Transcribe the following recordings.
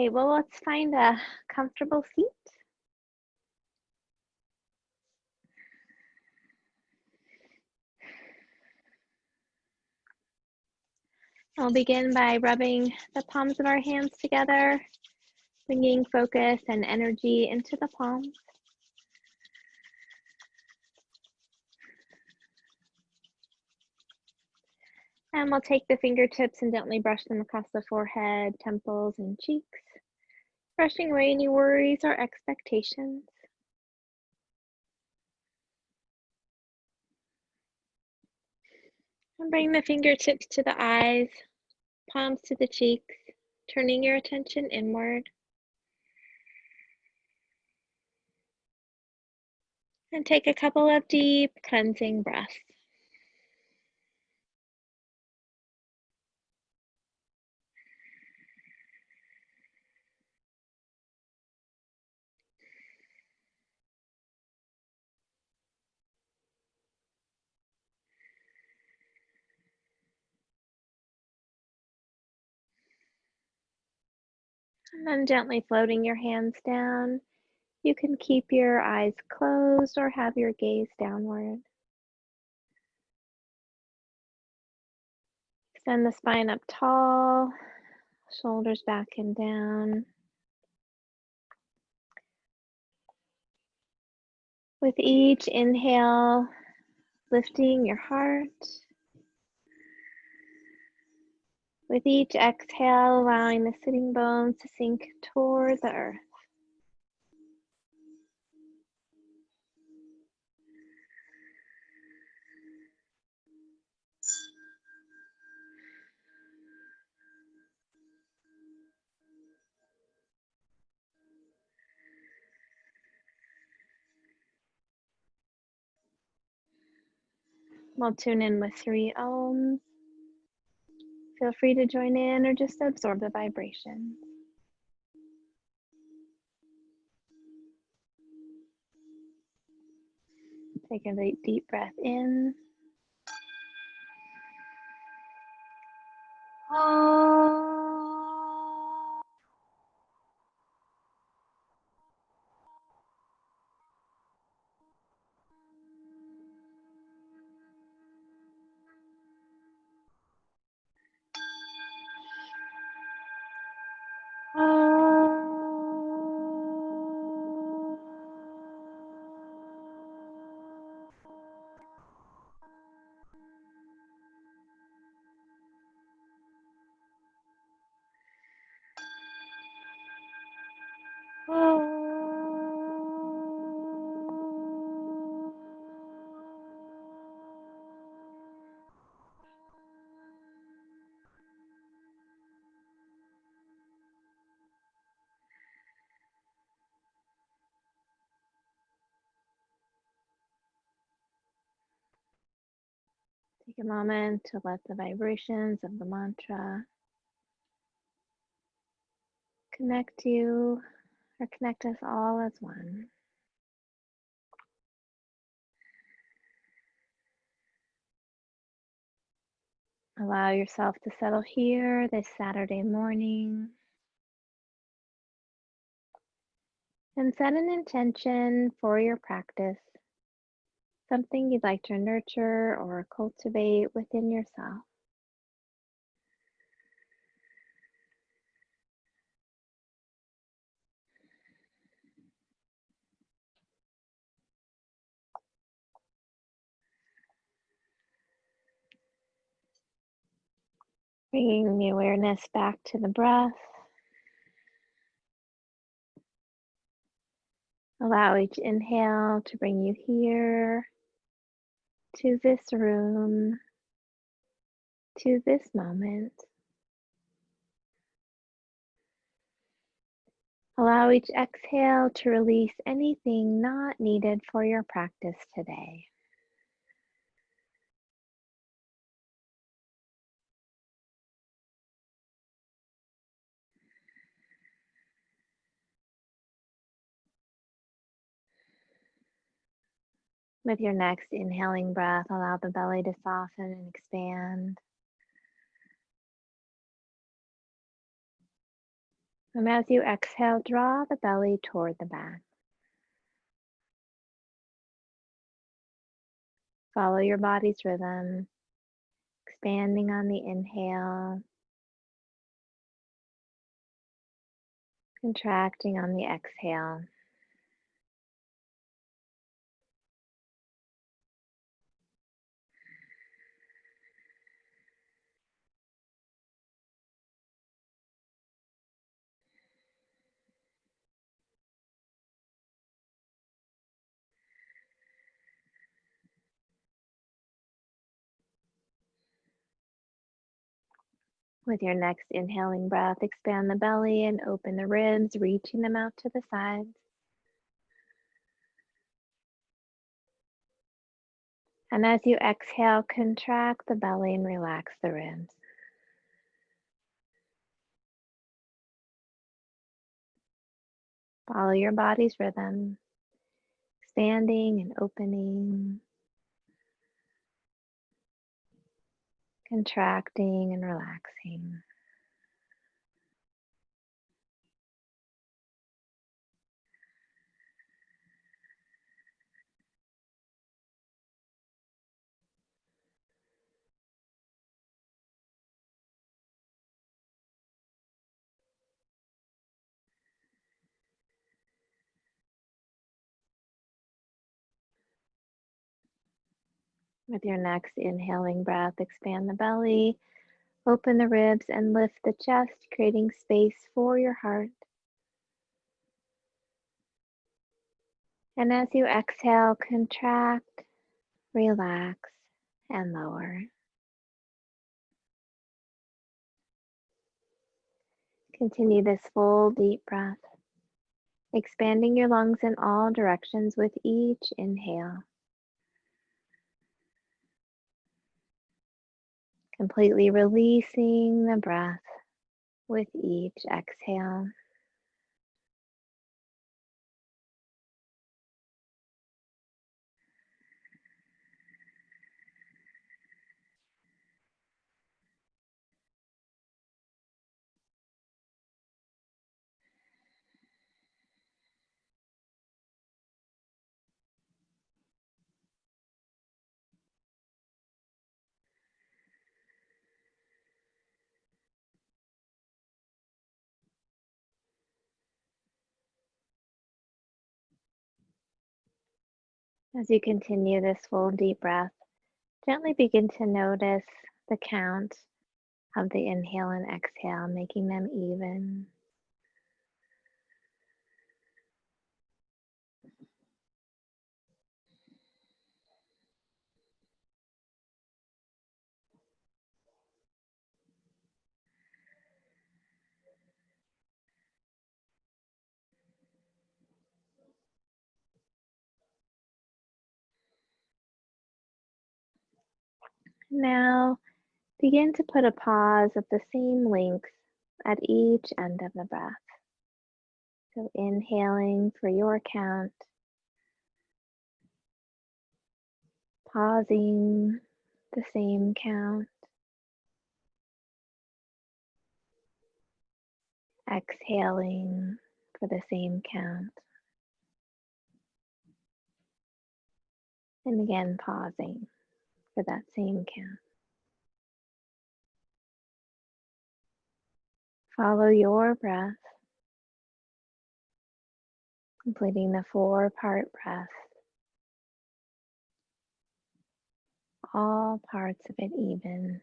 Okay, well, let's find a comfortable seat. I'll begin by rubbing the palms of our hands together, bringing focus and energy into the palms. And we'll take the fingertips and gently brush them across the forehead, temples, and cheeks, brushing away any worries or expectations. And bring the fingertips to the eyes, palms to the cheeks, turning your attention inward. And take a couple of deep cleansing breaths. And then gently floating your hands down. You can keep your eyes closed or have your gaze downward. Extend the spine up tall, shoulders back and down. With each inhale, lifting your heart. With each exhale, allowing the sitting bones to sink toward the earth. We'll tune in with 3 ohms. Feel free to join in or just absorb the vibration. Take a deep breath in. Take a moment to let the vibrations of the mantra connect you or connect us all as one. Allow yourself to settle here this Saturday morning and set an intention for your practice, something you'd like to nurture or cultivate within yourself. Bringing the awareness back to the breath. Allow each inhale to bring you here, to this room, to this moment. Allow each exhale to release anything not needed for your practice today. With your next inhaling breath, allow the belly to soften and expand. And as you exhale, draw the belly toward the back. Follow your body's rhythm, expanding on the inhale, contracting on the exhale. With your next inhaling breath, expand the belly and open the ribs, reaching them out to the sides. And as you exhale, contract the belly and relax the ribs. Follow your body's rhythm, expanding and opening, contracting and relaxing. With your next inhaling breath, expand the belly, open the ribs, and lift the chest, creating space for your heart. And as you exhale, contract, relax, and lower. Continue this full deep breath, expanding your lungs in all directions with each inhale. Completely releasing the breath with each exhale. As you continue this full deep breath, gently begin to notice the count of the inhale and exhale, making them even. Now begin to put a pause of the same length at each end of the breath. So inhaling for your count, pausing the same count, exhaling for the same count, and again pausing for that same count. Follow your breath, completing the 4-part breath, all parts of it even.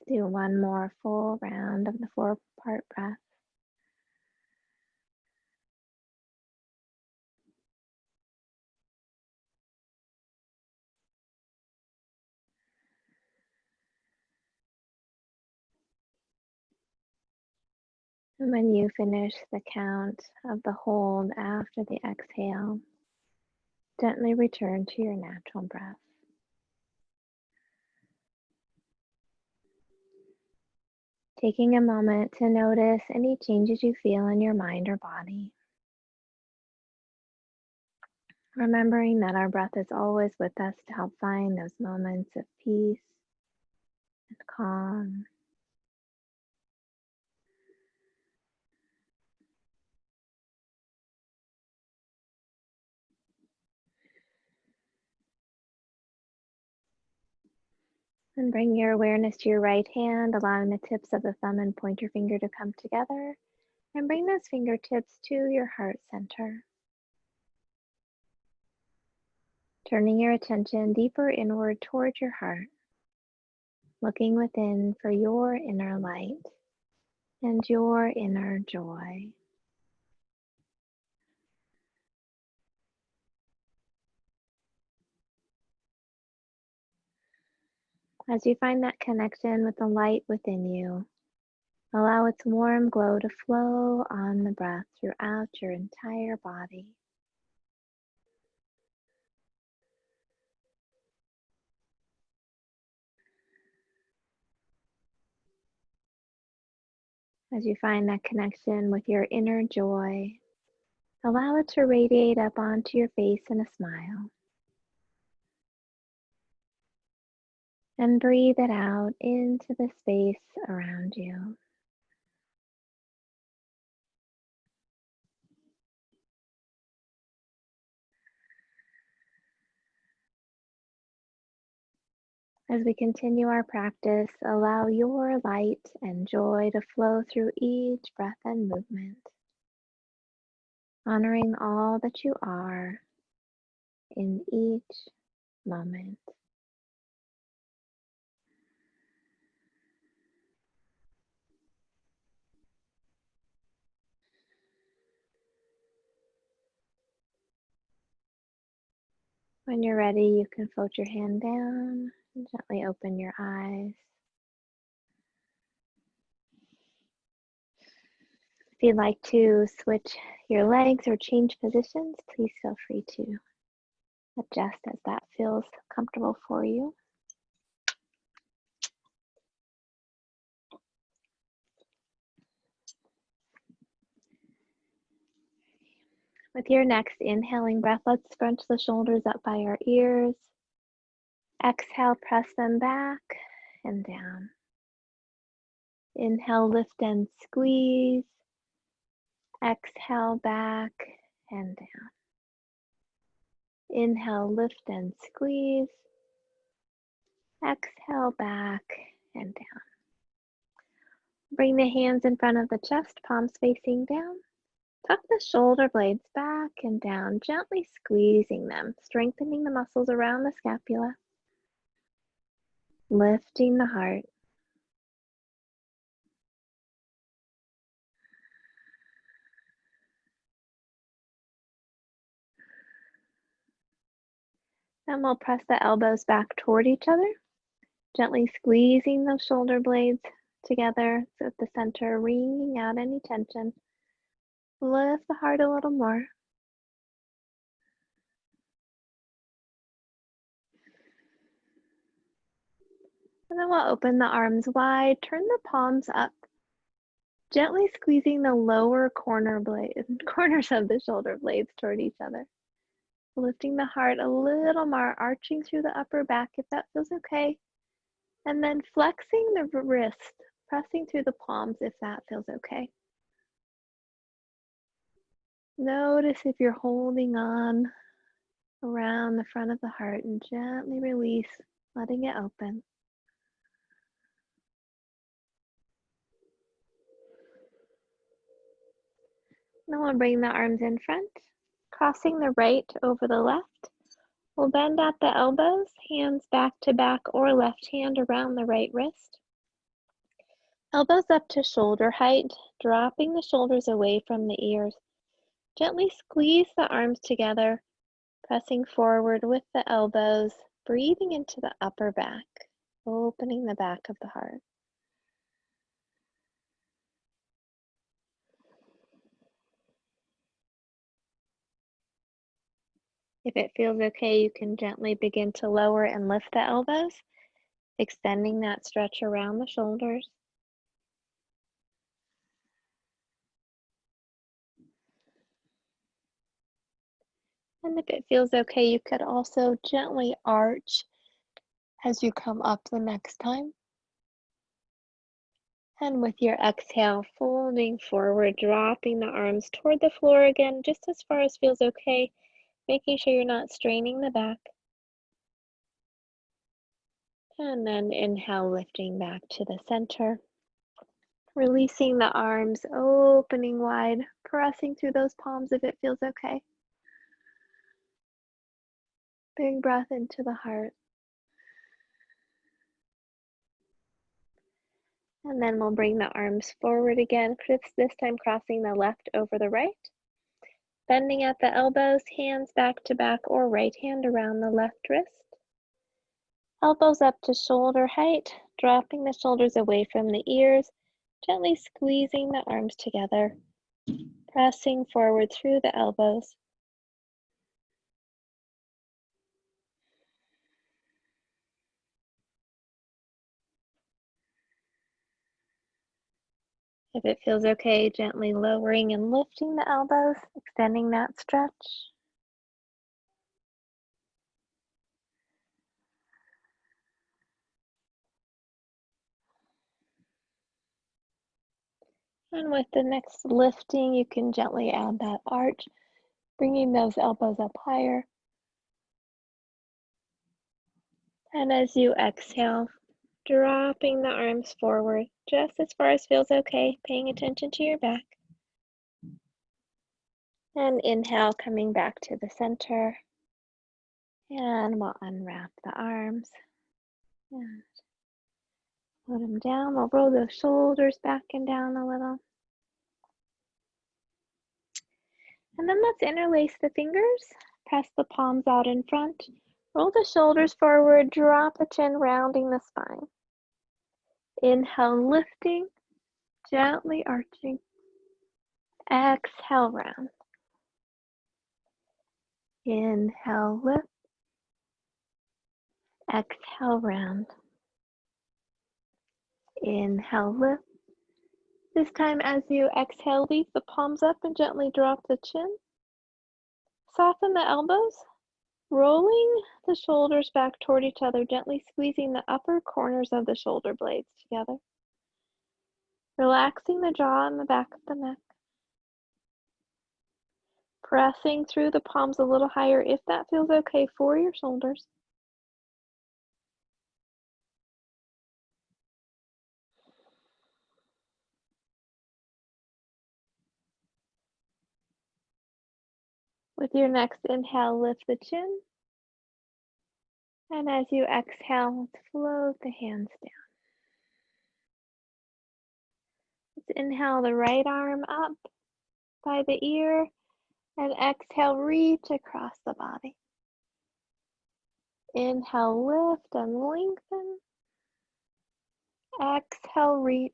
Do one more full round of the 4-part breath. And when you finish the count of the hold after the exhale, gently return to your natural breath. Taking a moment to notice any changes you feel in your mind or body. Remembering that our breath is always with us to help find those moments of peace and calm. And bring your awareness to your right hand, allowing the tips of the thumb and pointer finger to come together. And bring those fingertips to your heart center. Turning your attention deeper inward towards your heart. Looking within for your inner light and your inner joy. As you find that connection with the light within you, allow its warm glow to flow on the breath throughout your entire body. As you find that connection with your inner joy, allow it to radiate up onto your face in a smile. And breathe it out into the space around you. As we continue our practice, allow your light and joy to flow through each breath and movement, honoring all that you are in each moment. When you're ready, you can float your hand down and gently open your eyes. If you'd like to switch your legs or change positions, please feel free to adjust as that feels comfortable for you. With your next inhaling breath, let's scrunch the shoulders up by our ears. Exhale, press them back and down. Inhale, lift and squeeze. Exhale, back and down. Inhale, lift and squeeze. Exhale, back and down. Bring the hands in front of the chest, palms facing down. Tuck the shoulder blades back and down, gently squeezing them, strengthening the muscles around the scapula. Lifting the heart. Then we'll press the elbows back toward each other, gently squeezing those shoulder blades together so at the center, wringing out any tension. Lift the heart a little more. And then we'll open the arms wide, turn the palms up, gently squeezing the lower corners of the shoulder blades toward each other. Lifting the heart a little more, arching through the upper back if that feels okay. And then flexing the wrist, pressing through the palms if that feels okay. Notice if you're holding on around the front of the heart and gently release, letting it open. Then we'll bring the arms in front, crossing the right over the left. We'll bend at the elbows, hands back to back or left hand around the right wrist. Elbows up to shoulder height, dropping the shoulders away from the ears. Gently squeeze the arms together, pressing forward with the elbows, breathing into the upper back, opening the back of the heart. If it feels okay, you can gently begin to lower and lift the elbows, extending that stretch around the shoulders. And if it feels okay, you could also gently arch as you come up the next time. And with your exhale, folding forward, dropping the arms toward the floor again, just as far as feels okay, making sure you're not straining the back. And then inhale, lifting back to the center. Releasing the arms, opening wide, pressing through those palms if it feels okay. Big breath into the heart. And then we'll bring the arms forward again, this time crossing the left over the right. Bending at the elbows, hands back to back or right hand around the left wrist. Elbows up to shoulder height, dropping the shoulders away from the ears, gently squeezing the arms together, pressing forward through the elbows. If it feels okay, gently lowering and lifting the elbows, extending that stretch. And with the next lifting, you can gently add that arch, bringing those elbows up higher. And as you exhale, dropping the arms forward, just as far as feels okay, paying attention to your back. And inhale, coming back to the center. And we'll unwrap the arms. And put them down. We'll roll those shoulders back and down a little. And then let's interlace the fingers. Press the palms out in front. Roll the shoulders forward, drop the chin, rounding the spine. Inhale, lifting, gently arching. Exhale, round. Inhale, lift. Exhale, round. Inhale, lift. This time as you exhale, leave the palms up and gently drop the chin. Soften the elbows, rolling the shoulders back toward each other, gently squeezing the upper corners of the shoulder blades together. Relaxing the jaw and the back of the neck. Pressing through the palms a little higher if that feels okay for your shoulders. With your next inhale, lift the chin. And as you exhale, let's float the hands down. Let's inhale the right arm up by the ear and exhale, reach across the body. Inhale, lift and lengthen. Exhale, reach.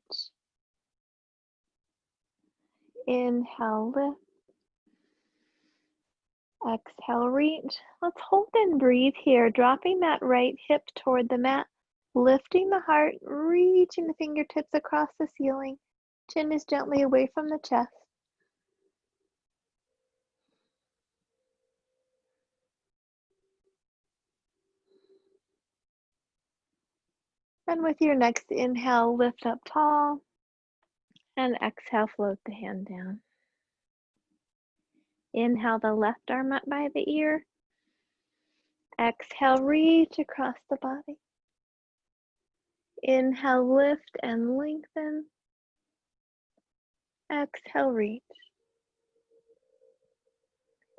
Inhale, lift. Exhale, reach. Let's hold and breathe here, dropping that right hip toward the mat, lifting the heart, reaching the fingertips across the ceiling. Chin is gently away from the chest. And with your next inhale, lift up tall. And exhale, float the hand down. Inhale the left arm up by the ear. Exhale, reach across the body. Inhale, lift and lengthen. Exhale, reach.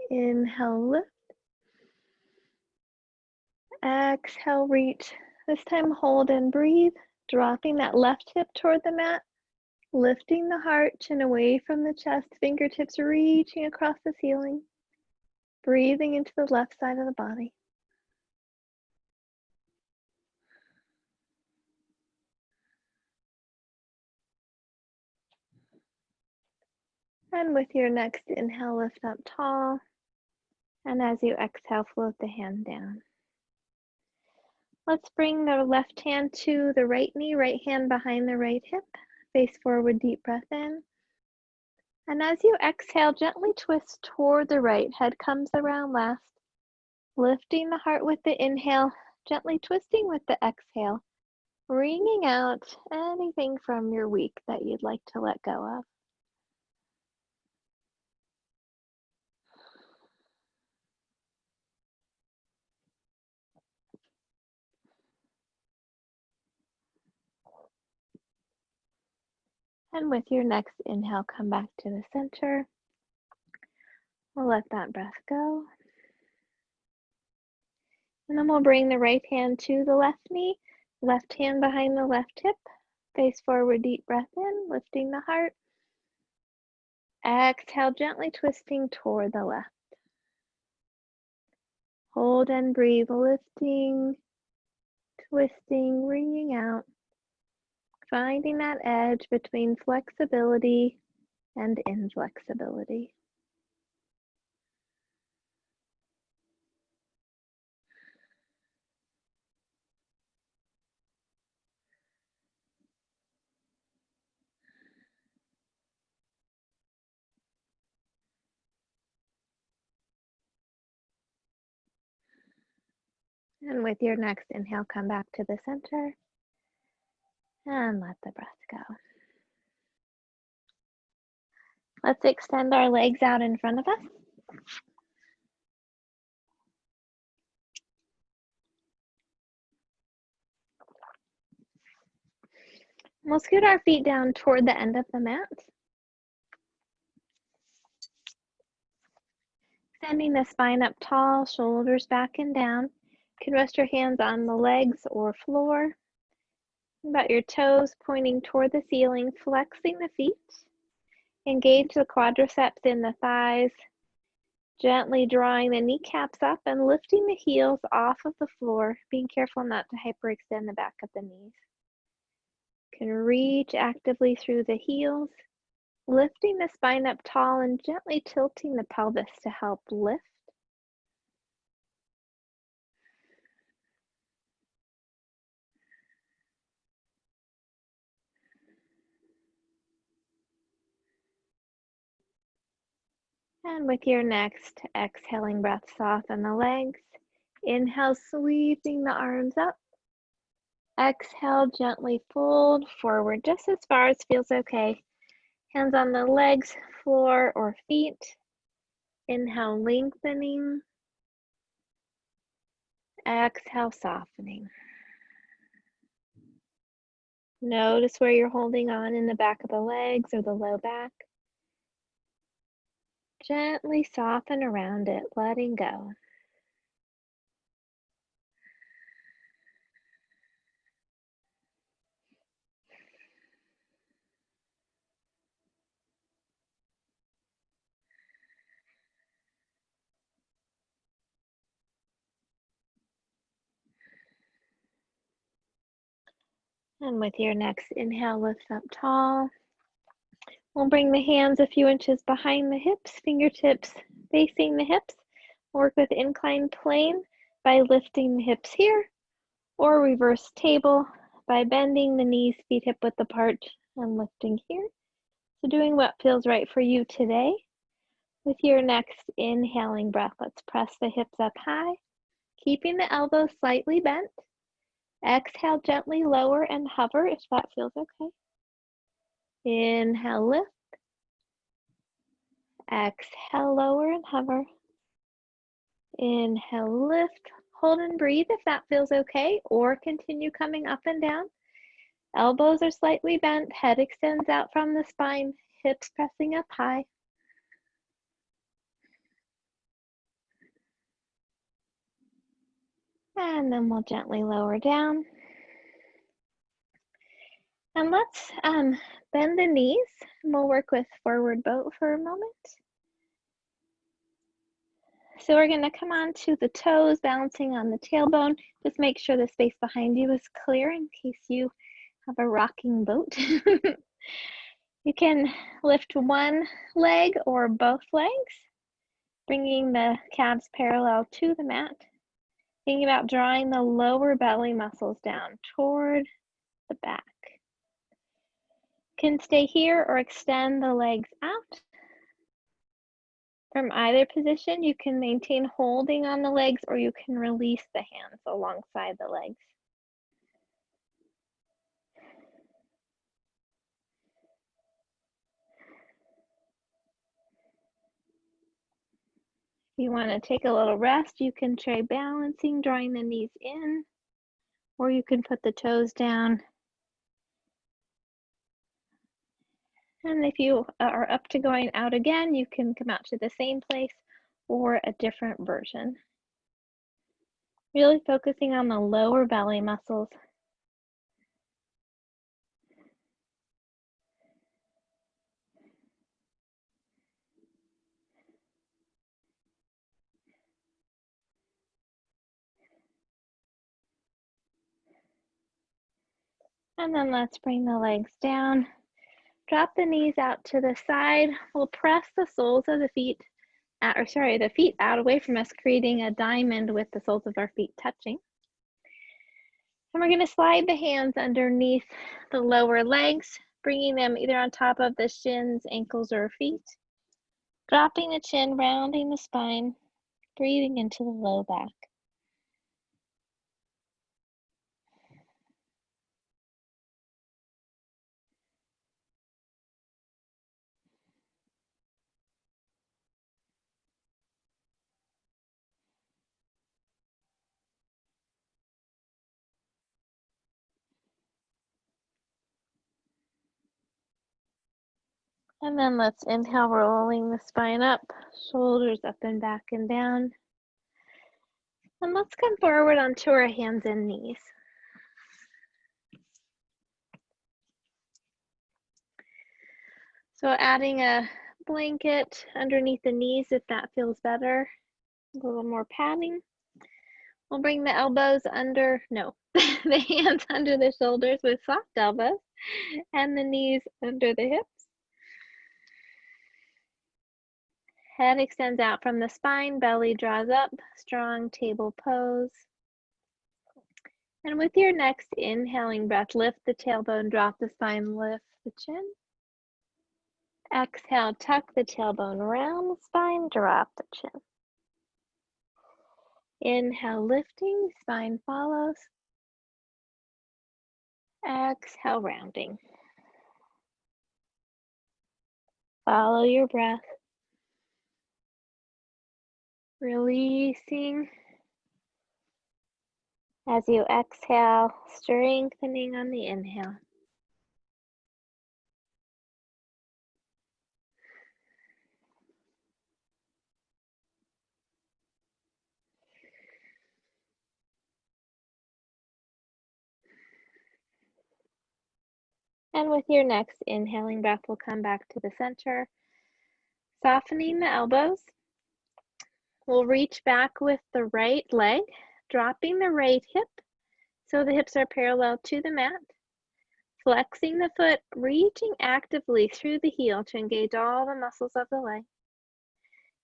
Inhale, lift. Exhale, reach. This time hold and breathe, Dropping that left hip toward the mat, lifting the heart, chin away from the chest, fingertips reaching across the ceiling, breathing into the left side of the body. And with your next inhale, lift up tall. And as you exhale, float the hand down. Let's bring the left hand to the right knee, right hand behind the right hip. Face forward, deep breath in. And as you exhale, gently twist toward the right. Head comes around last. Lifting the heart with the inhale, gently twisting with the exhale. Wringing out anything from your week that you'd like to let go of. And with your next inhale, come back to the center. We'll let that breath go. And then we'll bring the right hand to the left knee, left hand behind the left hip. Face forward, deep breath in, lifting the heart. Exhale, gently twisting toward the left. Hold and breathe, lifting, twisting, wringing out. Finding that edge between flexibility and inflexibility. And with your next inhale, come back to the center and let the breath go. Let's extend our legs out in front of us. We'll scoot our feet down toward the end of the mat. Extending the spine up tall, shoulders back and down. You can rest your hands on the legs or floor. About your toes pointing toward the ceiling, flexing the feet. Engage the quadriceps in the thighs. Gently drawing the kneecaps up and lifting the heels off of the floor, being careful not to hyperextend the back of the knees. You can reach actively through the heels, lifting the spine up tall and gently tilting the pelvis to help lift. And with your next exhaling breath, soften the legs. Inhale, sweeping the arms up. Exhale, gently fold forward just as far as feels okay. Hands on the legs, floor, or feet. Inhale, lengthening. Exhale, softening. Notice where you're holding on in the back of the legs or the low back. Gently soften around it, letting go. And with your next inhale, lift up tall. We'll bring the hands a few inches behind the hips, fingertips facing the hips. Work with inclined plane by lifting the hips here, or reverse table by bending the knees, feet hip width apart, and lifting here. So doing what feels right for you today. With your next inhaling breath, let's press the hips up high, keeping the elbows slightly bent. Exhale, gently lower and hover if that feels okay. Inhale, lift. Exhale, lower and hover. Inhale, lift. Hold and breathe if that feels okay, or continue coming up and down. Elbows are slightly bent, head extends out from the spine, hips pressing up high. And then we'll gently lower down. And let's bend the knees, and we'll work with forward boat for a moment. So we're gonna come on to the toes, balancing on the tailbone. Just make sure the space behind you is clear in case you have a rocking boat. You can lift one leg or both legs, bringing the calves parallel to the mat. Thinking about drawing the lower belly muscles down toward the back. Can stay here or extend the legs out. From either position, you can maintain holding on the legs or you can release the hands alongside the legs. If you want to take a little rest, you can try balancing, drawing the knees in, or you can put the toes down. And if you are up to going out again, you can come out to the same place or a different version. Really focusing on the lower belly muscles. And then let's bring the legs down. Drop the knees out to the side. We'll press the soles of the feet, the feet out away from us, creating a diamond with the soles of our feet touching. And we're gonna slide the hands underneath the lower legs, bringing them either on top of the shins, ankles, or feet. Dropping the chin, rounding the spine, breathing into the low back. And then let's inhale, rolling the spine up, shoulders up and back and down. And let's come forward onto our hands and knees. So adding a blanket underneath the knees if that feels better, a little more padding. We'll bring the elbows under, the hands under the shoulders with soft elbows and the knees under the hips. Head extends out from the spine, belly draws up, strong table pose. And with your next inhaling breath, lift the tailbone, drop the spine, lift the chin. Exhale, tuck the tailbone around the spine, drop the chin. Inhale, lifting, spine follows. Exhale, rounding. Follow your breath. Releasing as you exhale, strengthening on the inhale. And with your next inhaling breath, we'll come back to the center, softening the elbows. We'll reach back with the right leg, dropping the right hip so the hips are parallel to the mat. Flexing the foot, reaching actively through the heel to engage all the muscles of the leg.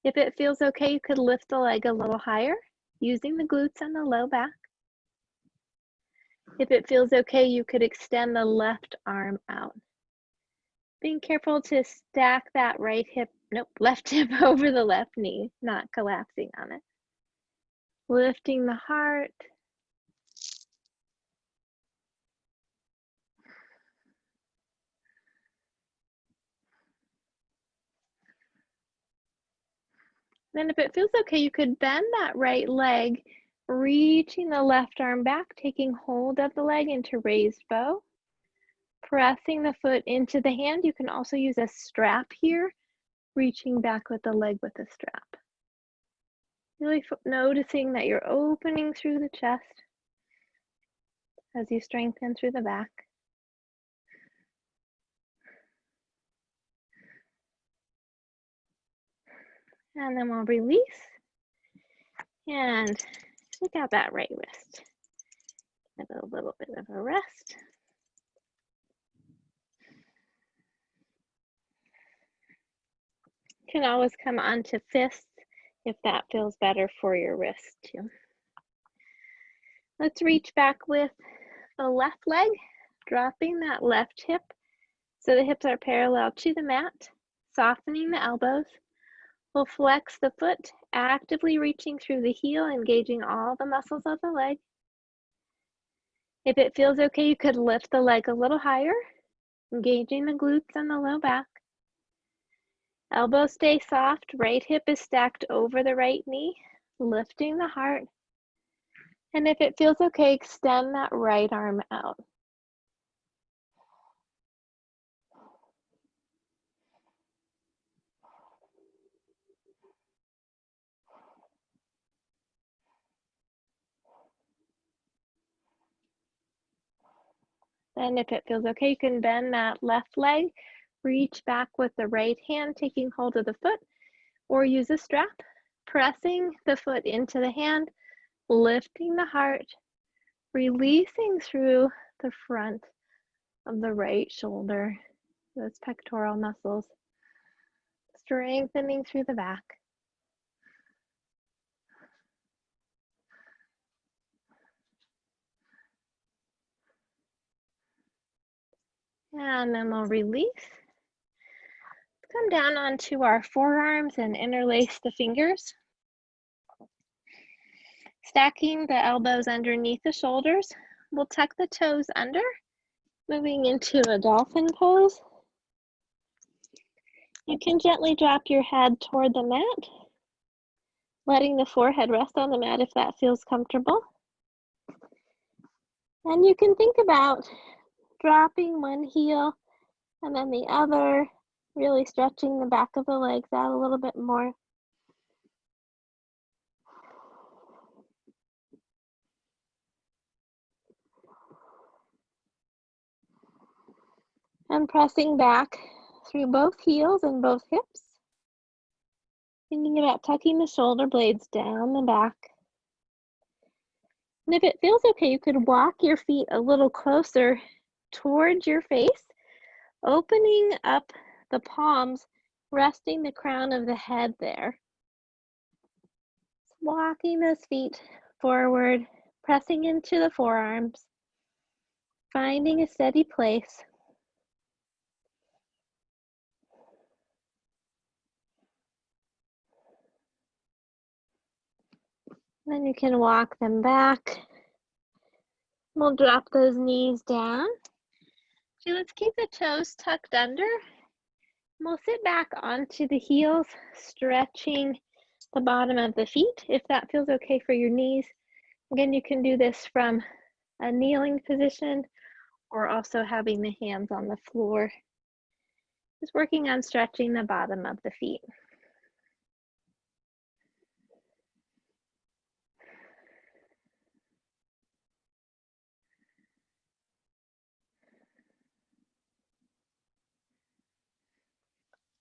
If it feels okay, you could lift the leg a little higher, using the glutes and the low back. If it feels okay, you could extend the left arm out. Being careful to stack that left hip over the left knee, not collapsing on it. Lifting the heart. Then if it feels okay, you could bend that right leg, reaching the left arm back, taking hold of the leg into raised bow. Pressing the foot into the hand. You can also use a strap here, reaching back with the leg with a strap. Really noticing that you're opening through the chest as you strengthen through the back. And then we'll release and shake out that right wrist. Give it a little bit of a rest. You can always come onto fists if that feels better for your wrist too. Let's reach back with the left leg, dropping that left hip so the hips are parallel to the mat, softening the elbows. We'll flex the foot, actively reaching through the heel, engaging all the muscles of the leg. If it feels okay, you could lift the leg a little higher, engaging the glutes and the low back. Elbows stay soft, right hip is stacked over the right knee, lifting the heart. And if it feels okay, extend that right arm out. Then if it feels okay, you can bend that left leg, reach back with the right hand, taking hold of the foot, or use a strap, pressing the foot into the hand, lifting the heart, releasing through the front of the right shoulder, those pectoral muscles, strengthening through the back. And then we'll release. Come down onto our forearms and interlace the fingers. Stacking the elbows underneath the shoulders. We'll tuck the toes under, moving into a dolphin pose. You can gently drop your head toward the mat, letting the forehead rest on the mat if that feels comfortable. And you can think about dropping one heel and then the other, really stretching the back of the legs out a little bit more. And pressing back through both heels and both hips. Thinking about tucking the shoulder blades down the back. And if it feels okay, you could walk your feet a little closer towards your face, opening up the palms, resting the crown of the head there. Walking those feet forward, pressing into the forearms, finding a steady place. Then you can walk them back. We'll drop those knees down. So let's keep the toes tucked under. We'll sit back onto the heels, stretching the bottom of the feet if that feels okay for your knees. Again, you can do this from a kneeling position or also having the hands on the floor. Just working on stretching the bottom of the feet.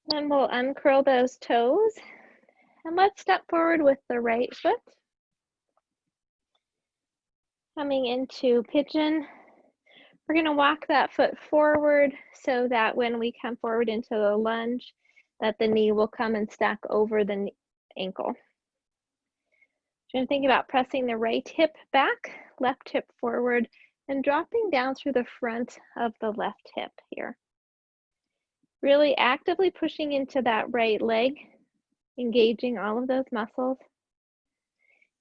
Then we'll uncurl those toes and let's step forward with the right foot. Coming into pigeon. We're going to walk that foot forward so that when we come forward into the lunge, that the knee will come and stack over the ankle. You're going to think about pressing the right hip back, left hip forward, and dropping down through the front of the left hip here. Really actively pushing into that right leg, engaging all of those muscles.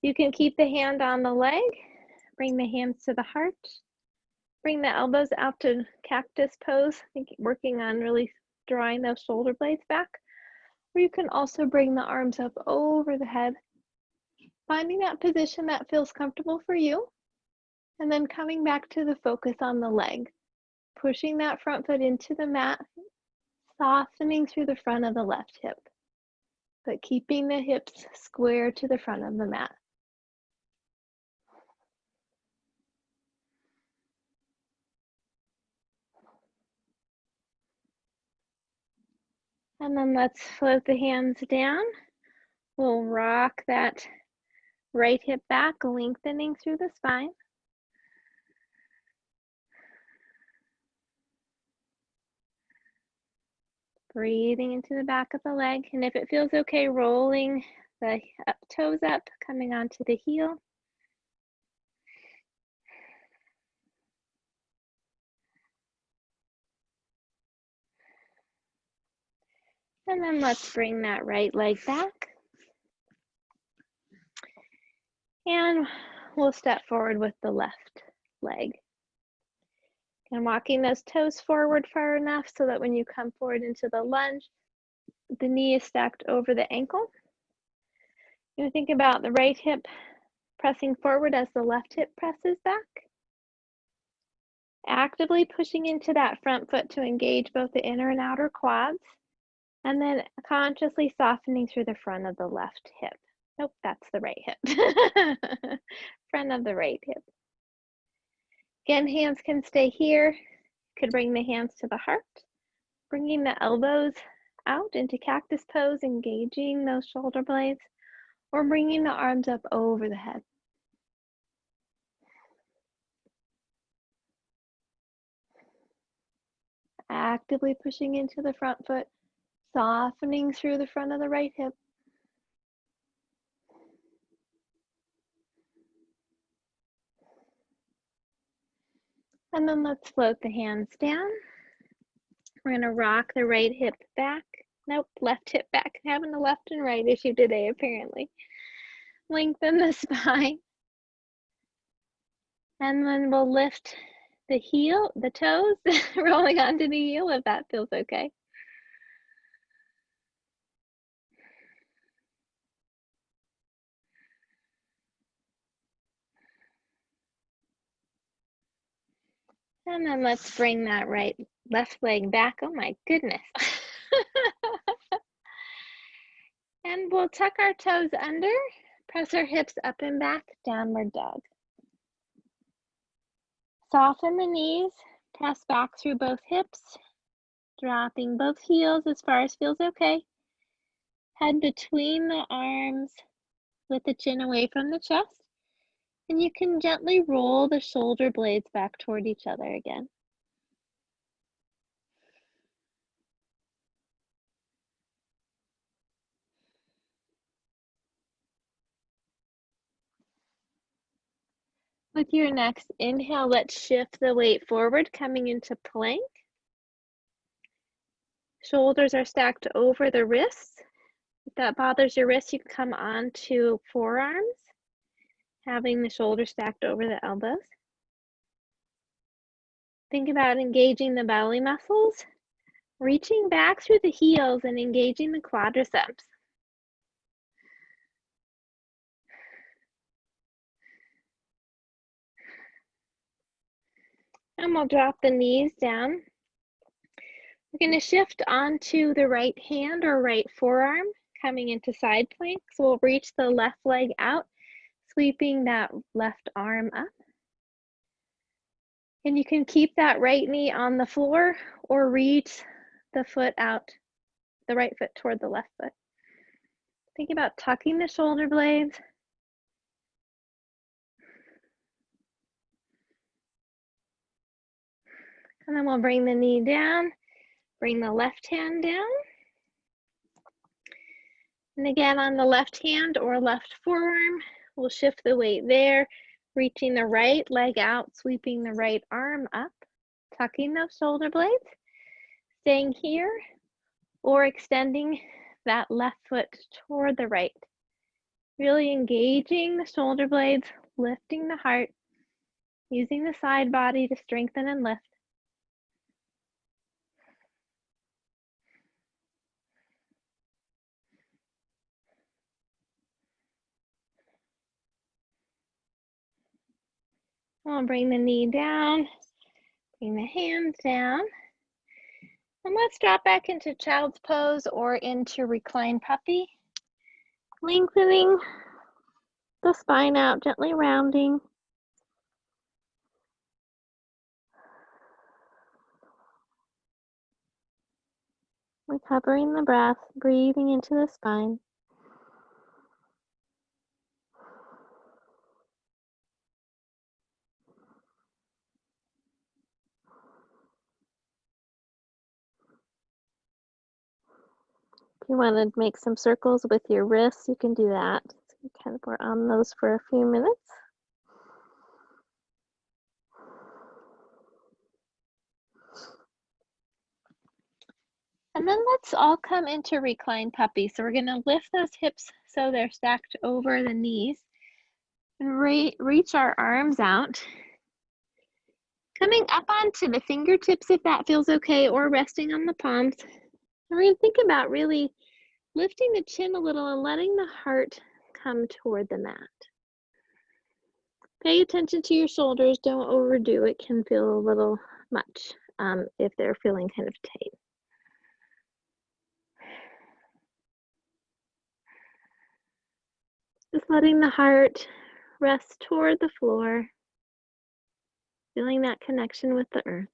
You can keep the hand on the leg, bring the hands to the heart, bring the elbows out to cactus pose, working on really drawing those shoulder blades back. Or you can also bring the arms up over the head, finding that position that feels comfortable for you, and then coming back to the focus on the leg, pushing that front foot into the mat, softening through the front of the left hip, but keeping the hips square to the front of the mat. And then let's float the hands down, We'll rock that right hip back, lengthening through the spine. Breathing into the back of the leg, and if it feels okay, rolling the toes up, coming onto the heel. And then let's bring that right leg back. And we'll step forward with the left leg. And walking those toes forward far enough so that when you come forward into the lunge, the knee is stacked over the ankle. You think about the right hip pressing forward as the left hip presses back. Actively pushing into that front foot to engage both the inner and outer quads. And then consciously softening through the front of the left hip. Nope, that's the right hip. Front of the right hip. Again, hands can stay here. Could bring the hands to the heart. Bringing the elbows out into cactus pose, engaging those shoulder blades, or bringing the arms up over the head. Actively pushing into the front foot, softening through the front of the right hip. And then let's float the hands down. We're going to rock the right hip back. Nope, left hip back. Having a left and right issue today, apparently. Lengthen the spine. And then we'll lift the heel, the toes, rolling onto the heel if that feels okay. And then let's bring that left leg back. Oh my goodness. And we'll tuck our toes under, press our hips up and back, downward dog. Soften the knees, press back through both hips, dropping both heels as far as feels okay. Head between the arms with the chin away from the chest. And you can gently roll the shoulder blades back toward each other again. With your next inhale, let's shift the weight forward, coming into plank. Shoulders are stacked over the wrists. If that bothers your wrists, you can come onto forearms, having the shoulders stacked over the elbows. Think about engaging the belly muscles, reaching back through the heels and engaging the quadriceps. And we'll drop the knees down. We're going to shift onto the right hand or right forearm, coming into side plank. So we'll reach the left leg out, sweeping that left arm up. And you can keep that right knee on the floor or reach the foot out, the right foot toward the left foot. Think about tucking the shoulder blades. And then we'll bring the knee down, bring the left hand down. And again, on the left hand or left forearm, we'll shift the weight there, reaching the right leg out, sweeping the right arm up, tucking those shoulder blades, staying here, or extending that left foot toward the right. Really engaging the shoulder blades, lifting the heart, using the side body to strengthen and lift. I'll bring the knee down, bring the hands down. And let's drop back into child's pose or into reclined puppy. Lengthening the spine out, gently rounding. Recovering the breath, breathing into the spine. you want to make some circles with your wrists, you can do that. So you kind of are on those for a few minutes. And then let's all come into reclined puppy. So we're going to lift those hips so they're stacked over the knees and reach our arms out. Coming up onto the fingertips if that feels okay, or resting on the palms. We're going to think about really lifting the chin a little and letting the heart come toward the mat. Pay attention to your shoulders. Don't overdo it. Can feel a little much if they're feeling kind of tight. Just letting the heart rest toward the floor, feeling that connection with the earth.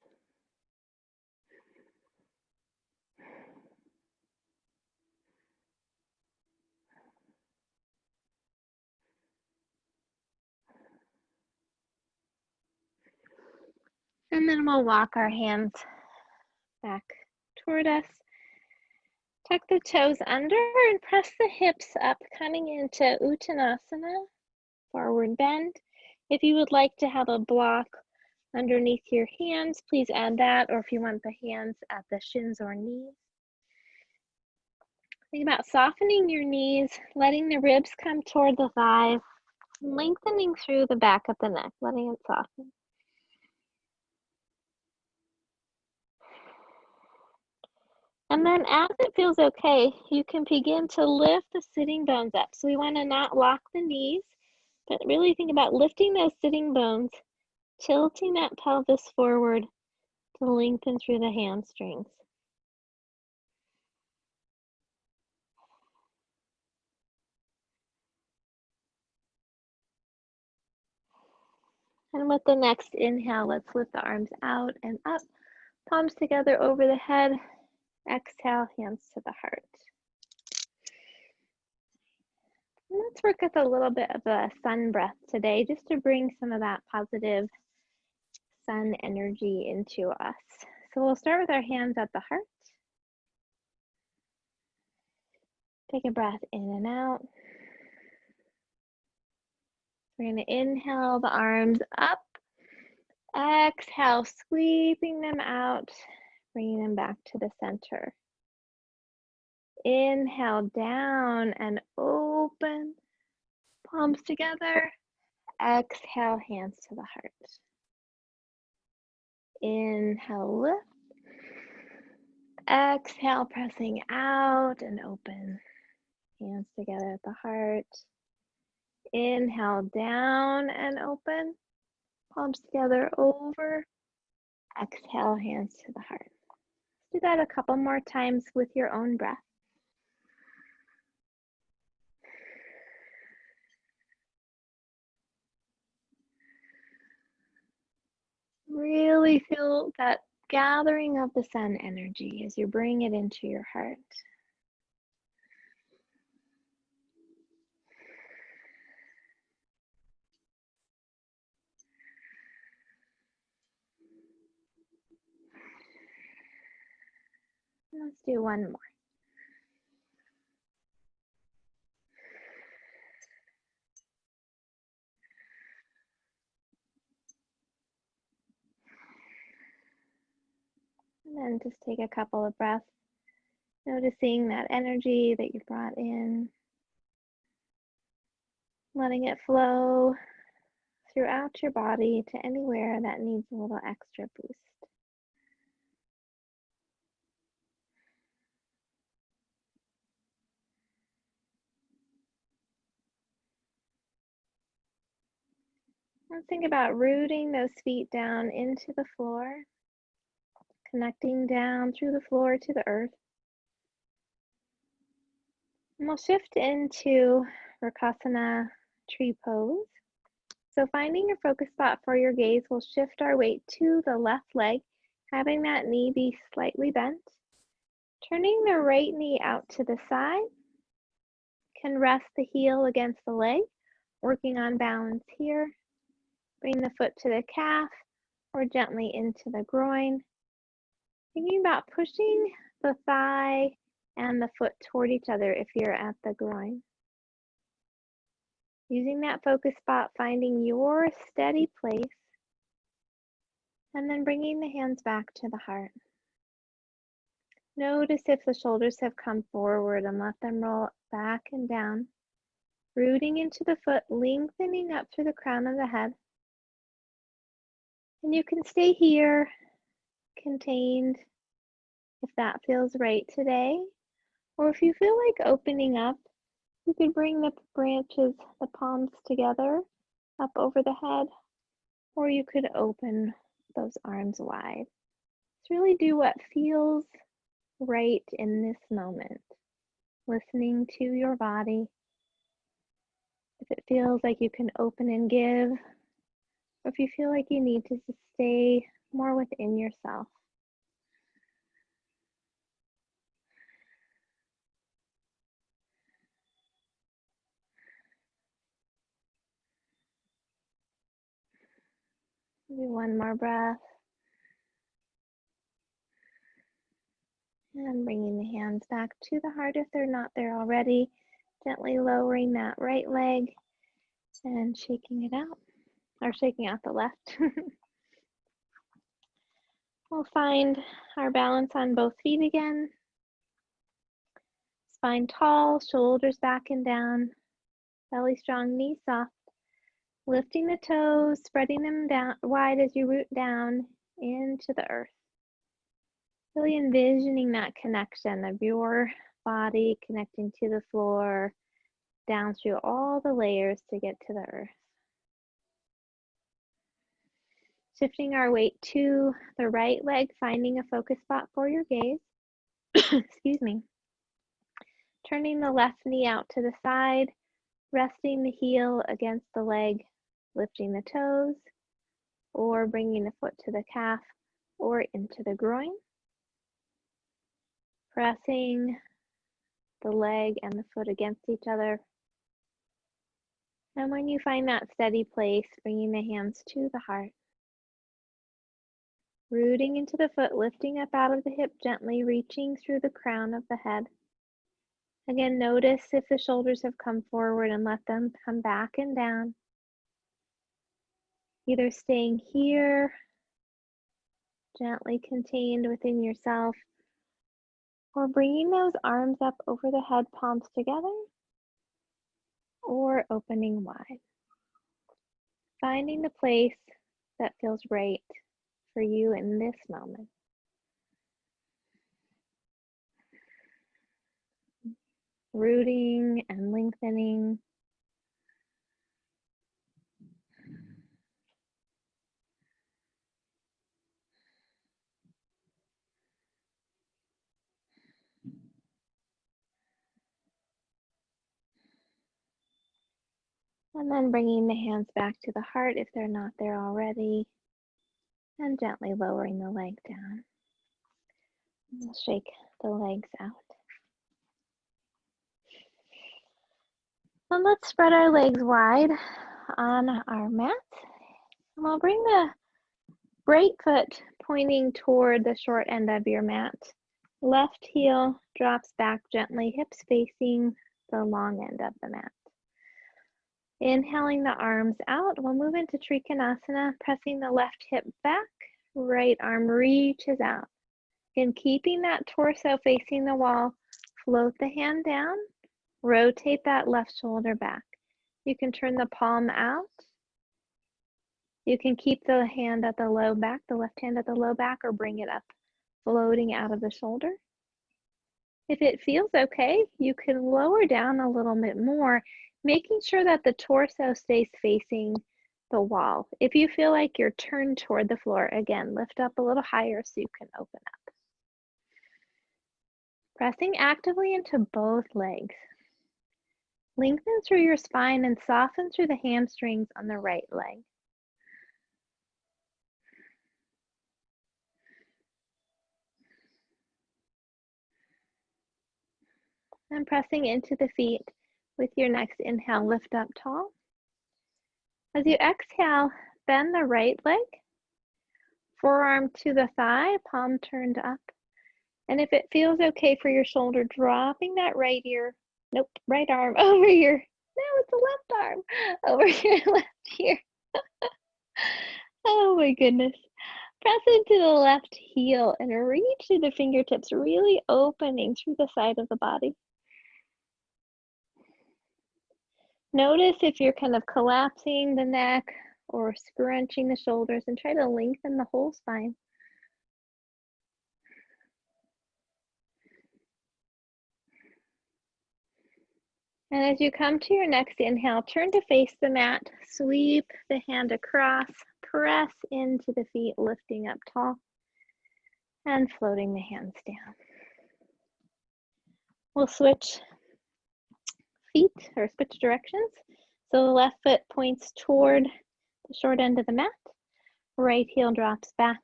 And then we'll walk our hands back toward us. Tuck the toes under and press the hips up, coming into Uttanasana, forward bend. If you would like to have a block underneath your hands, please add that, or if you want the hands at the shins or knees. Think about softening your knees, letting the ribs come toward the thighs, lengthening through the back of the neck, letting it soften. And then as it feels okay, you can begin to lift the sitting bones up. So we want to not lock the knees, but really think about lifting those sitting bones, tilting that pelvis forward to lengthen through the hamstrings. And with the next inhale, let's lift the arms out and up, palms together over the head. Exhale, hands to the heart. And let's work with a little bit of a sun breath today, just to bring some of that positive sun energy into us. So we'll start with our hands at the heart. Take a breath in and out. We're going to inhale the arms up. Exhale, sweeping them out, bringing them back to the center. Inhale, down and open, palms together. Exhale, hands to the heart. Inhale, lift. Exhale, pressing out and open. Hands together at the heart. Inhale, down and open. Palms together over. Exhale, hands to the heart. Do that a couple more times with your own breath. Really feel that gathering of the sun energy as you bring it into your heart. Let's do one more. And then just take a couple of breaths, noticing that energy that you brought in, letting it flow throughout your body to anywhere that needs a little extra boost. Let's think about rooting those feet down into the floor, connecting down through the floor to the earth. And we'll shift into Vrksasana tree pose. So finding your focus spot for your gaze, we'll shift our weight to the left leg, having that knee be slightly bent. Turning the right knee out to the side, can rest the heel against the leg, working on balance here. Bring the foot to the calf or gently into the groin. Thinking about pushing the thigh and the foot toward each other if you're at the groin. Using that focus spot, finding your steady place, and then bringing the hands back to the heart. Notice if the shoulders have come forward and let them roll back and down, rooting into the foot, lengthening up through the crown of the head. And you can stay here, contained, if that feels right today. Or if you feel like opening up, you could bring the branches, the palms together, up over the head, or you could open those arms wide. Just really do what feels right in this moment, listening to your body. If it feels like you can open and give, or if you feel like you need to stay more within yourself. Maybe one more breath. And bringing the hands back to the heart if they're not there already. Gently lowering that right leg and shaking it out, or shaking out the left. We'll find our balance on both feet again. Spine tall, shoulders back and down, belly strong, knees soft. Lifting the toes, spreading them down wide as you root down into the earth. Really envisioning that connection of your body connecting to the floor, down through all the layers to get to the earth. Shifting our weight to the right leg, finding a focus spot for your gaze. Excuse me. Turning the left knee out to the side, resting the heel against the leg, lifting the toes, or bringing the foot to the calf or into the groin. Pressing the leg and the foot against each other. And when you find that steady place, bringing the hands to the heart. Rooting into the foot, lifting up out of the hip, gently reaching through the crown of the head. Again, notice if the shoulders have come forward and let them come back and down. Either staying here, gently contained within yourself, or bringing those arms up over the head, palms together, or opening wide. Finding the place that feels right for you in this moment. Rooting and lengthening. And then bringing the hands back to the heart if they're not there already. And gently lowering the leg down. We'll shake the legs out. And let's spread our legs wide on our mat. And we'll bring the right foot pointing toward the short end of your mat. Left heel drops back gently, hips facing the long end of the mat. Inhaling the arms out, we'll move into Trikonasana, pressing the left hip back, right arm reaches out. Again, keeping that torso facing the wall, float the hand down, rotate that left shoulder back. You can turn the palm out. You can keep the hand at the low back, the left hand at the low back, or bring it up, floating out of the shoulder. If it feels okay, you can lower down a little bit more, making sure that the torso stays facing the wall. If you feel like you're turned toward the floor, again, lift up a little higher so you can open up. Pressing actively into both legs. Lengthen through your spine and soften through the hamstrings on the right leg. And pressing into the feet with your next inhale, lift up tall. As you exhale, bend the right leg, forearm to the thigh, palm turned up. And if it feels okay for your shoulder, dropping that right ear, nope, right arm over your, no, it's the left arm, over your left ear. Oh my goodness. Press into the left heel and reach through the fingertips, really opening through the side of the body. Notice if you're kind of collapsing the neck or scrunching the shoulders, and try to lengthen the whole spine. And as you come to your next inhale, turn to face the mat, sweep the hand across, press into the feet, lifting up tall, and floating the hands down. We'll switch feet or switch directions. So the left foot points toward the short end of the mat, right heel drops back.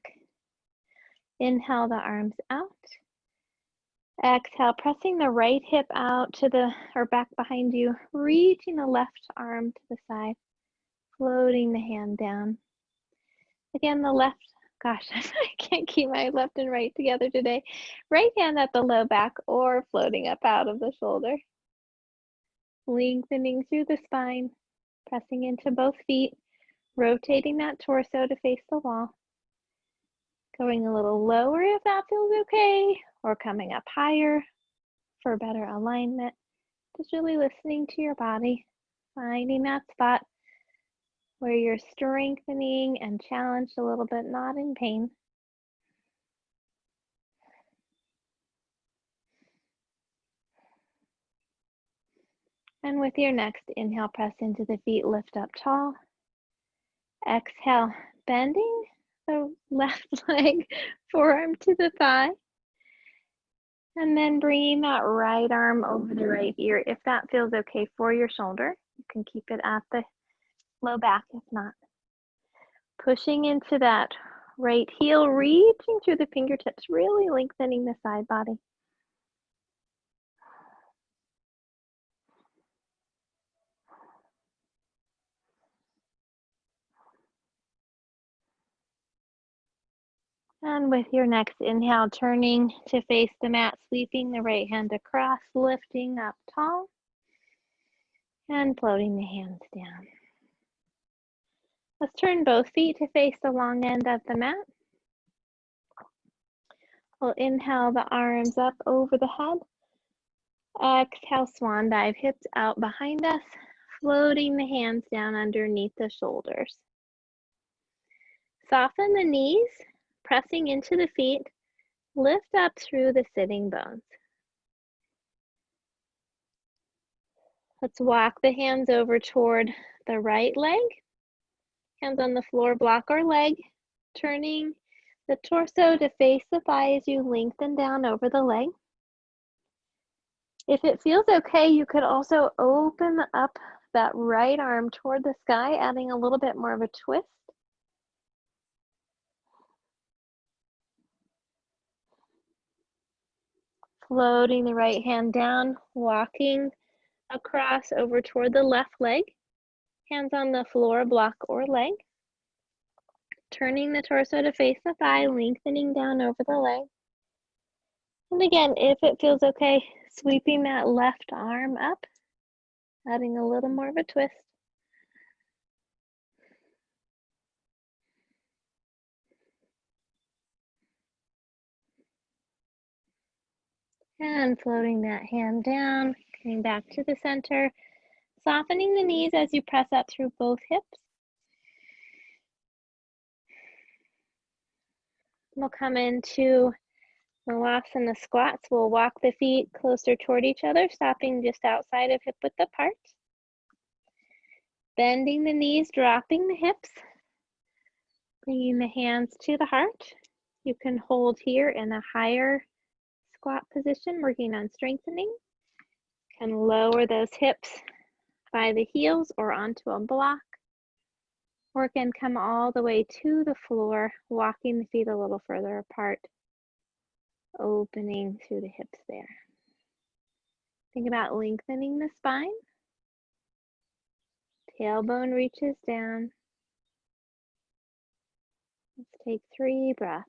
Inhale the arms out. Exhale, pressing the right hip out to the, or back behind you, reaching the left arm to the side, floating the hand down. Again, the left, gosh, I can't keep my left and right together today. Right hand at the low back or floating up out of the shoulder. Lengthening through the spine, pressing into both feet, rotating that torso to face the wall. Going a little lower if that feels okay, or coming up higher for better alignment. Just really listening to your body, finding that spot where you're strengthening and challenged a little bit, not in pain. And with your next inhale, press into the feet, lift up tall. Exhale, bending the left leg, forearm to the thigh. And then bringing that right arm over the right ear. If that feels okay for your shoulder, you can keep it at the low back if not. Pushing into that right heel, reaching through the fingertips, really lengthening the side body. And with your next inhale, turning to face the mat, sweeping the right hand across, lifting up tall, and floating the hands down. Let's turn both feet to face the long end of the mat. We'll inhale the arms up over the head. Exhale, swan dive, hips out behind us, floating the hands down underneath the shoulders. Soften the knees, pressing into the feet, lift up through the sitting bones. Let's walk the hands over toward the right leg. Hands on the floor, block our leg, turning the torso to face the thigh as you lengthen down over the leg. If it feels okay, you could also open up that right arm toward the sky, adding a little bit more of a twist. Floating the right hand down, walking across over toward the left leg. Hands on the floor, block or leg. Turning the torso to face the thigh, lengthening down over the leg. And again, if it feels okay, sweeping that left arm up, adding a little more of a twist. And floating that hand down, coming back to the center, softening the knees as you press up through both hips. We'll come into Malasana squats. We'll walk the feet closer toward each other, stopping just outside of hip width apart. Bending the knees, dropping the hips, bringing the hands to the heart. You can hold here in a higher squat position, working on strengthening. Can lower those hips by the heels or onto a block. Or can come all the way to the floor, walking the feet a little further apart, opening through the hips there. Think about lengthening the spine. Tailbone reaches down. Let's take 3 breaths.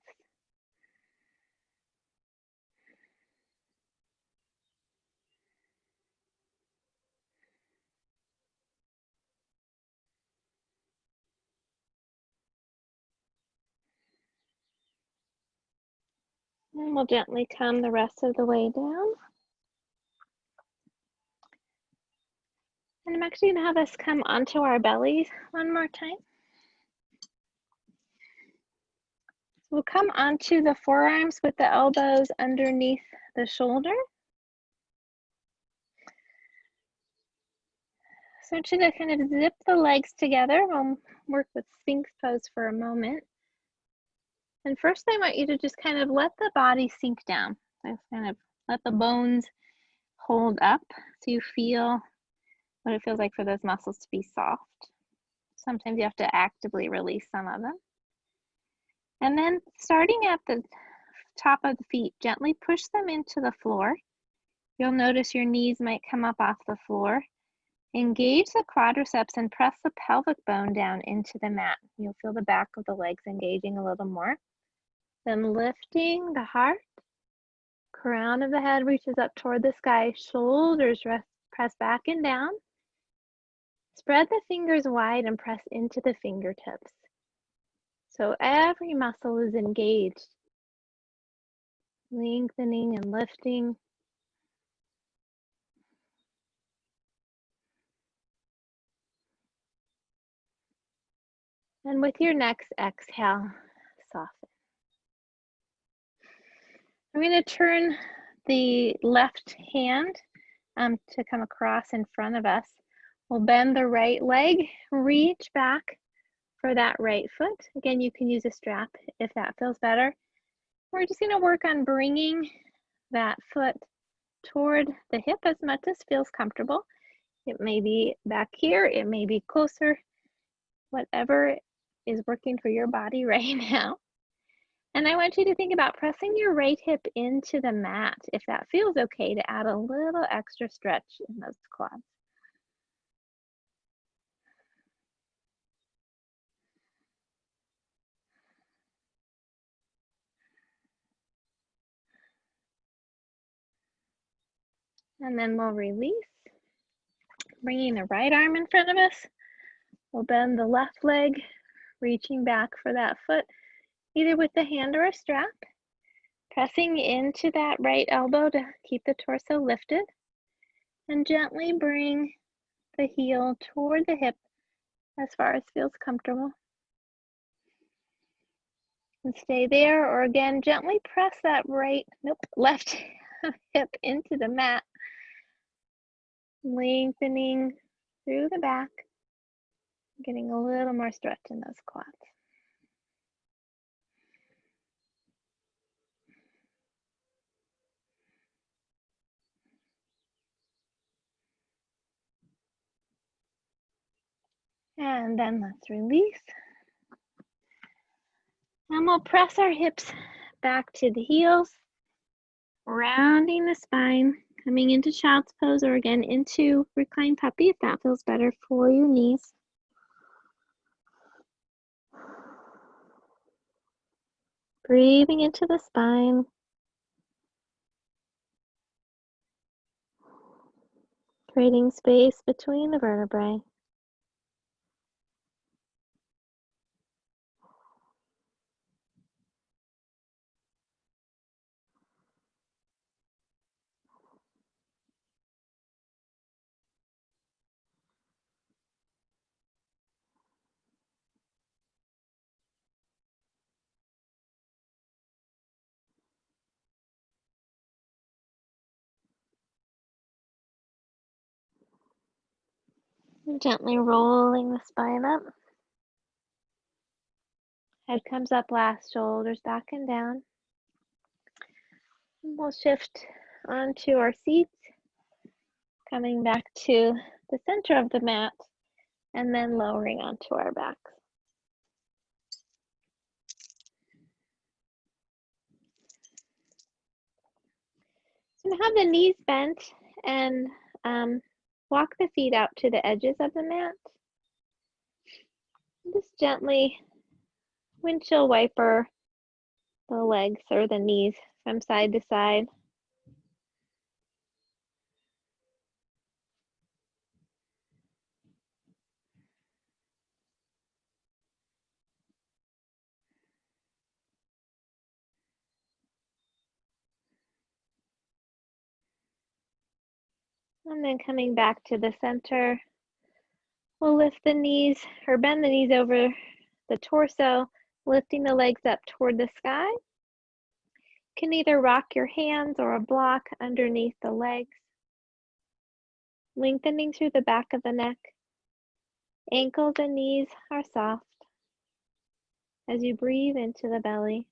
And we'll gently come the rest of the way down. And I'm actually going to have us come onto our bellies one more time. So we'll come onto the forearms with the elbows underneath the shoulder. So I want you to kind of zip the legs together. We'll work with Sphinx pose for a moment. And first I want you to just kind of let the body sink down. Just kind of let the bones hold up so you feel what it feels like for those muscles to be soft. Sometimes you have to actively release some of them. And then starting at the top of the feet, gently push them into the floor. You'll notice your knees might come up off the floor. Engage the quadriceps and press the pelvic bone down into the mat. You'll feel the back of the legs engaging a little more. Then lifting the heart, crown of the head reaches up toward the sky, shoulders press back and down. Spread the fingers wide and press into the fingertips. So every muscle is engaged, lengthening and lifting. And with your next exhale, soften. I'm going to turn the left hand to come across in front of us. We'll bend the right leg, reach back for that right foot. Again, you can use a strap if that feels better. We're just going to work on bringing that foot toward the hip as much as feels comfortable. It may be back here, it may be closer, whatever is working for your body right now. And I want you to think about pressing your right hip into the mat, if that feels okay, to add a little extra stretch in those quads. And then we'll release, bringing the right arm in front of us. We'll bend the left leg, reaching back for that foot, either with the hand or a strap. Pressing into that right elbow to keep the torso lifted. And gently bring the heel toward the hip as far as feels comfortable. And stay there, or again, gently press that left hip into the mat. Lengthening through the back, getting a little more stretch in those quads. And then let's release. And we'll press our hips back to the heels, rounding the spine, coming into child's pose, or again into reclined puppy if that feels better for your knees. Breathing into the spine. Creating space between the vertebrae. And gently rolling the spine up. Head comes up last, shoulders back and down. And we'll shift onto our seats, coming back to the center of the mat, and then lowering onto our backs. So have the knees bent and walk the feet out to the edges of the mat. Just gently windshield wiper the legs or the knees from side to side. And then coming back to the center, we'll lift the knees or bend the knees over the torso, lifting the legs up toward the sky. You can either rock your hands or a block underneath the legs, lengthening through the back of the neck. Ankles and knees are soft as you breathe into the belly.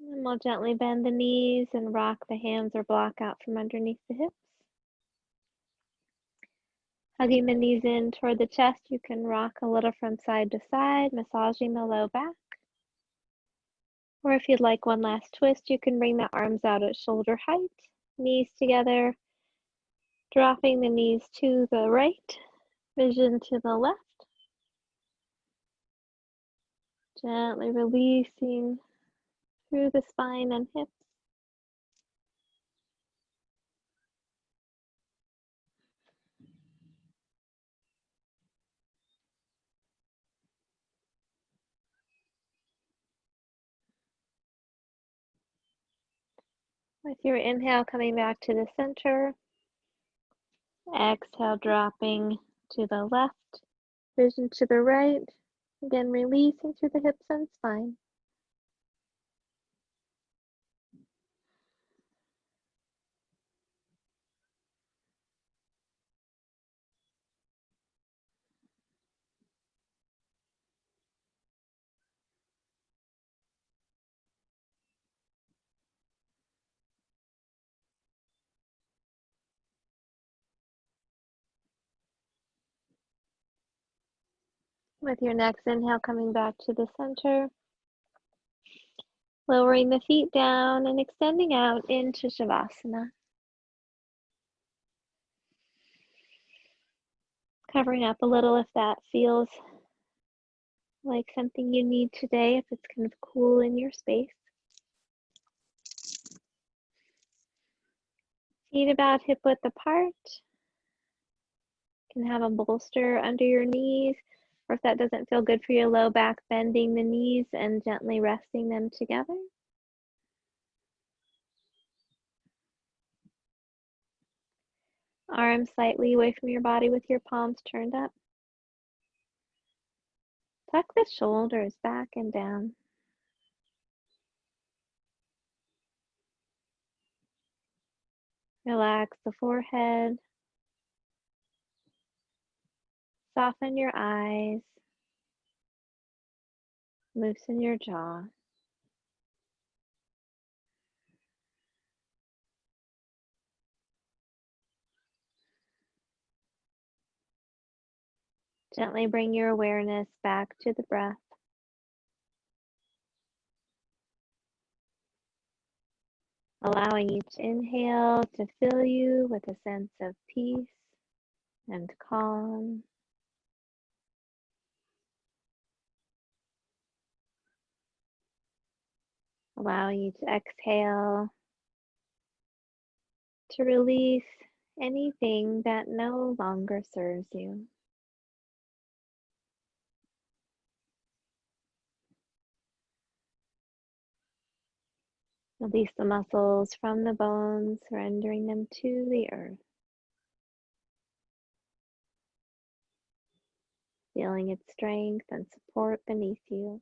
And we'll gently bend the knees and rock the hands or block out from underneath the hips. Hugging the knees in toward the chest, you can rock a little from side to side, massaging the low back. Or if you'd like one last twist, you can bring the arms out at shoulder height, knees together, dropping the knees to the right, vision to the left. Gently releasing through the spine and hips. With your inhale, coming back to the center. Exhale, dropping to the left, vision to the right. Again, releasing through the hips and spine. With your next inhale, coming back to the center. Lowering the feet down and extending out into Shavasana. Covering up a little if that feels like something you need today, if it's kind of cool in your space. Feet about hip width apart. You can have a bolster under your knees, or if that doesn't feel good for your low back, bending the knees and gently resting them together. Arms slightly away from your body with your palms turned up. Tuck the shoulders back and down. Relax the forehead. Soften your eyes. Loosen your jaw. Gently bring your awareness back to the breath. Allowing each inhale to fill you with a sense of peace and calm. Allowing each exhale to release anything that no longer serves you. Release the muscles from the bones, surrendering them to the earth. Feeling its strength and support beneath you.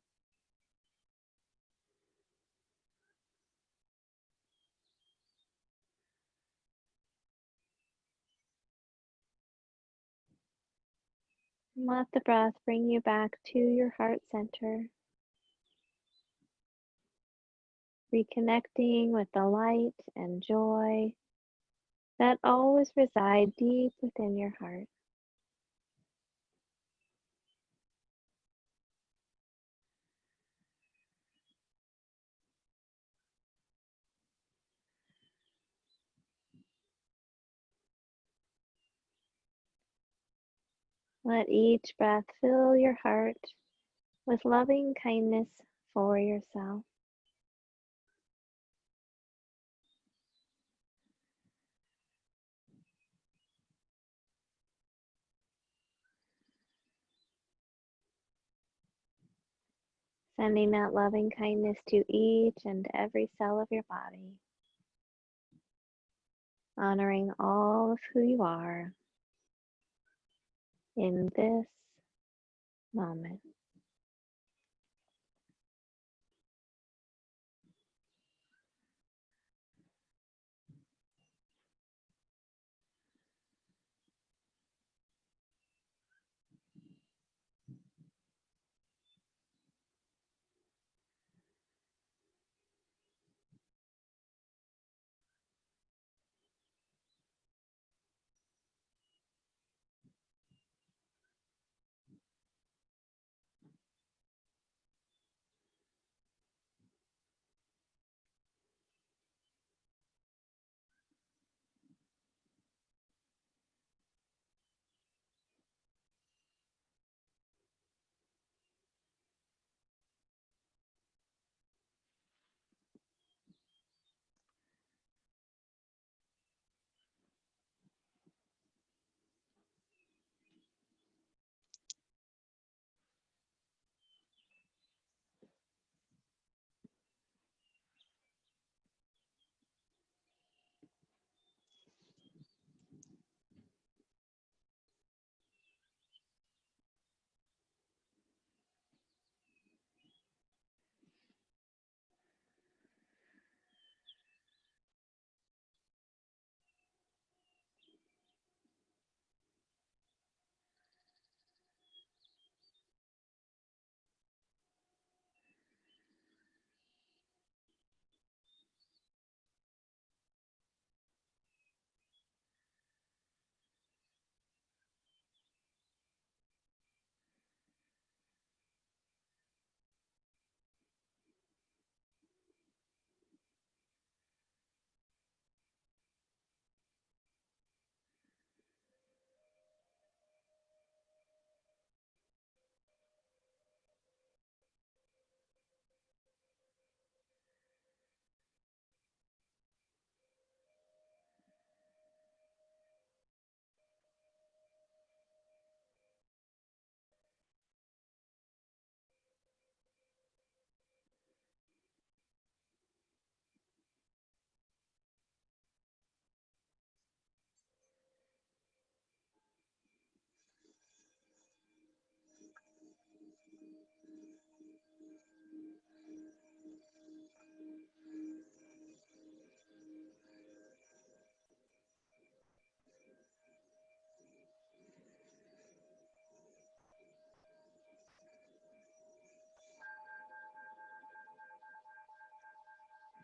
Let the breath bring you back to your heart center, reconnecting with the light and joy that always reside deep within your heart. Let each breath fill your heart with loving kindness for yourself. Sending that loving kindness to each and every cell of your body, honoring all of who you are in this moment.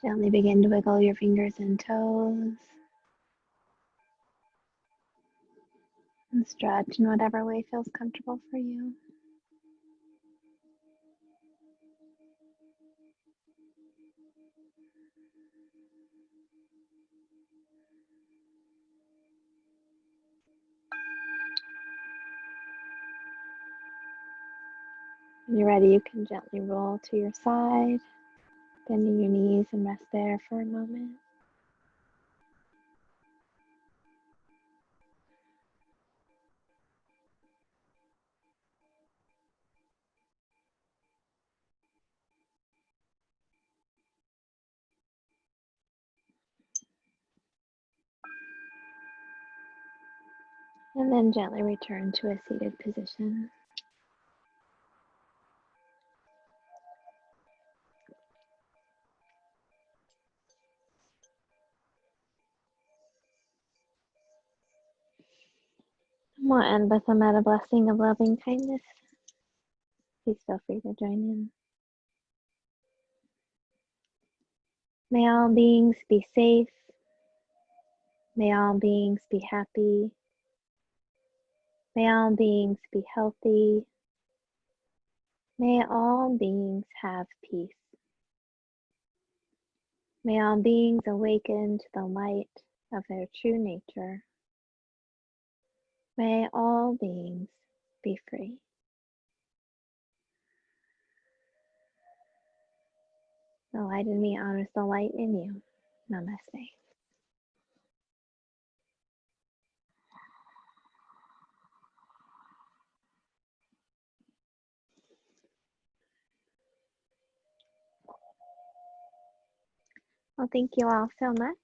Gently begin to wiggle your fingers and toes and stretch in whatever way feels comfortable for you. When you're ready, you can gently roll to your side, bending your knees and rest there for a moment. And then gently return to a seated position. We'll end with a meta blessing of loving kindness. Please feel free to join in. May all beings be safe. May all beings be happy. May all beings be healthy. May all beings have peace. May all beings awaken to the light of their true nature. May all beings be free. The light in me honors the light in you. Namaste. Well, thank you all so much.